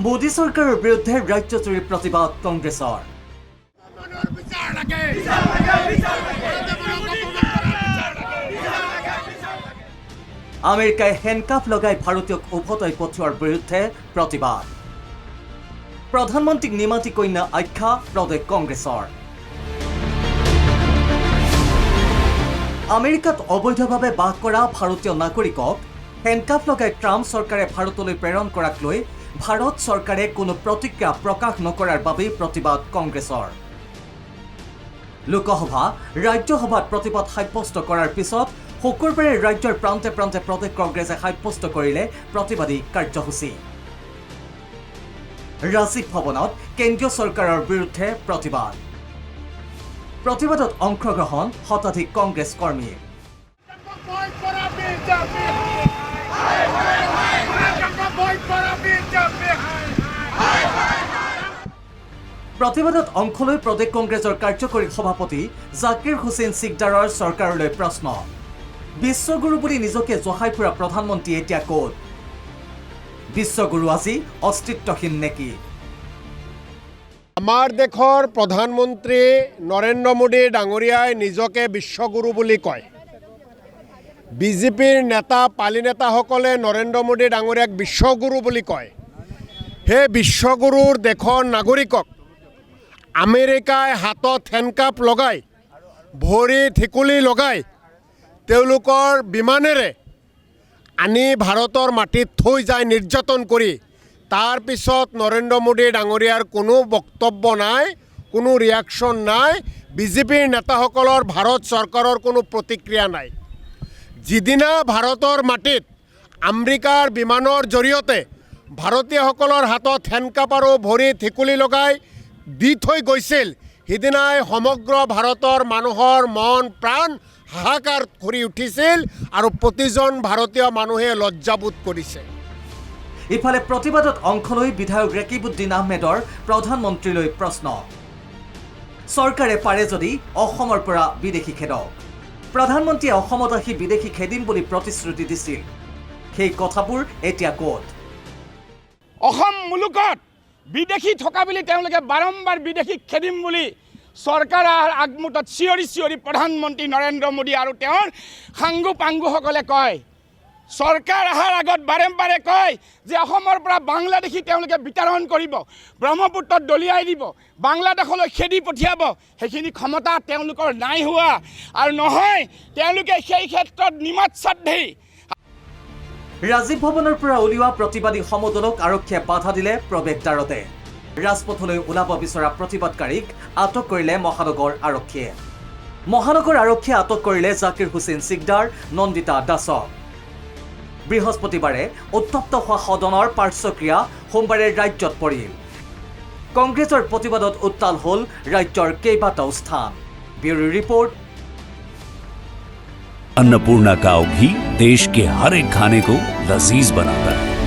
মোদী চৰকাৰৰ বিৰুদ্ধে ৰাজ্যজুৰি প্ৰতিবাদ কংগ্ৰেছৰ। আমেৰিকাই হেণ্ডকাফ লগাই ভাৰতীয়ক উভতাই পঠিওৱাৰ বিৰুদ্ধে প্ৰতিবাদ। প্ৰধানমন্ত্ৰীক নিমাতী কন্যা আখ্যা প্ৰদেশ কংগ্ৰেছৰ। আমেৰিকাত অবৈধভাৱে বাস কৰা ভাৰতীয় নাগৰিকক হেণ্ডকাফ লগাই ট্ৰাম্প চৰকাৰে ভাৰতলৈ প্ৰেৰণ কৰাক লৈ ভাৰত চৰকাৰে কোনো প্ৰতিক্ৰিয়া প্ৰকাশ নকৰাৰ বাবেই প্ৰতিবাদ কংগ্ৰেছৰ। লোকসভা ৰাজ্যসভাত প্ৰতিবাদ সাব্যস্ত কৰাৰ পিছত শুকুৰবাৰে ৰাজ্যৰ প্ৰান্তে প্ৰান্তে প্ৰদেশ কংগ্ৰেছে সাব্যস্ত কৰিলে প্ৰতিবাদী কাৰ্যসূচী। ৰাজীৱ ভৱনত কেন্দ্ৰীয় চৰকাৰৰ বিৰুদ্ধে প্ৰতিবাদ। প্ৰতিবাদত অংশগ্ৰহণ শতাধিক কংগ্ৰেছ কৰ্মীৰ। প্ৰতিবাদত অংশ লৈ প্ৰদেশ কংগ্ৰেছৰ কাৰ্যকৰী সভাপতি জাকিৰ হুছেইন সিকদাৰৰ চৰকাৰলৈ প্ৰশ্ন। বিশ্বগুৰু বুলি নিজকে জহাই ফুৰা প্ৰধানমন্ত্ৰী এতিয়া ক'ত? বিশ্বগুৰু আজি অস্তিত্বহীন নেকি? আমাৰ দেশৰ প্ৰধানমন্ত্ৰী নৰেন্দ্ৰ মোদী ডাঙৰীয়াই নিজকে বিশ্বগুৰু বুলি কয়। বিজেপিৰ নেতা পালি নেতাসকলে নৰেন্দ্ৰ মোদী ডাঙৰীয়াক বিশ্বগুৰু বুলি কয়। সেই বিশ্বগুৰুৰ দেশৰ নাগৰিকক আমেৰিকাই হাতত হেণ্ডকাফ লগাই ভৰিত ঠিকুলি লগাই তেওঁলোকৰ বিমানেৰে আনি ভাৰতৰ মাটিত থৈ যায় নিৰ্যাতন কৰি। তাৰ পিছত নৰেন্দ্ৰ মোদী ডাঙৰীয়াৰ কোনো বক্তব্য নাই, কোনো ৰিয়াকশ্যন নাই। বিজেপিৰ নেতাসকলৰ ভাৰত চৰকাৰৰ কোনো প্ৰতিক্ৰিয়া নাই। যিদিনা ভাৰতৰ মাটিত আমেৰিকাৰ বিমানৰ জৰিয়তে ভাৰতীয়সকলৰ হাতত হেণ্ডকাফ আৰু ভৰিত ঠিকুলি লগাই দি থৈ গৈছিল, সিদিনাই সমগ্ৰ ভাৰতৰ মানুহৰ মন প্ৰাণ হাহাকাৰ কৰি উঠিছিল আৰু প্ৰতিজন ভাৰতীয় মানুহে লজ্জাবোধ কৰিছে। ইফালে প্ৰতিবাদত অংশ লৈ বিধায়ক ৰেকিবুদ্দিন আহমেদৰ প্ৰধানমন্ত্ৰীলৈ প্ৰশ্ন। চৰকাৰে পাৰে যদি অসমৰ পৰা বিদেশী খেদক। প্ৰধানমন্ত্ৰীয়ে অসমত আহি বিদেশী খেদিম বুলি প্ৰতিশ্ৰুতি দিছিল। সেই কথাবোৰ এতিয়া ক'ত? অসম মুলুকত বিদেশী থকা বুলি তেওঁলোকে বাৰম্বাৰ বিদেশী খেদিম বুলি চৰকাৰৰ আগমুটত চিঞৰি চিঞৰি প্ৰধানমন্ত্ৰী নৰেন্দ্ৰ মোদী আৰু তেওঁৰ সাংগু পাংগুসকলে কয়। চৰকাৰ অহাৰ আগত বাৰে কয় যে অসমৰ পৰা বাংলাদেশী তেওঁলোকে বিতৰণ কৰিব, ব্ৰহ্মপুত্ৰত দলিয়াই দিব, বাংলাদেশলৈ খেদি পঠিয়াব। সেইখিনি ক্ষমতা তেওঁলোকৰ নাই হোৱা আৰু নহয় তেওঁলোকে সেই ক্ষেত্ৰত নিমাতসাধ্যী। ৰাজীৱ ভৱনৰ পৰা উলিওৱা প্ৰতিবাদী সমদলক আৰক্ষীয়ে বাধা দিলে প্ৰৱেশদ্বাৰতে। ৰাজপথলৈ ওলাব বিচৰা প্ৰতিবাদকাৰীক আটক কৰিলে মহানগৰ আৰক্ষীয়ে। মহানগৰ আৰক্ষীয়ে আটক কৰিলে জাকিৰ হুছেইন সিকদাৰ, নন্দিতা দাসক। বৃহস্পতিবাৰে উত্তপ্ত হোৱা সদনৰ পাৰ্শ্বক্ৰিয়া সোমবাৰে ৰাজ্যত পৰিল। কংগ্ৰেছৰ প্ৰতিবাদত উত্তাল হ'ল ৰাজ্যৰ কেইবাটাও স্থান। Bureau report. अन्नपूर्णा काव घी देश के हर एक खाने को लजीज बनाता है।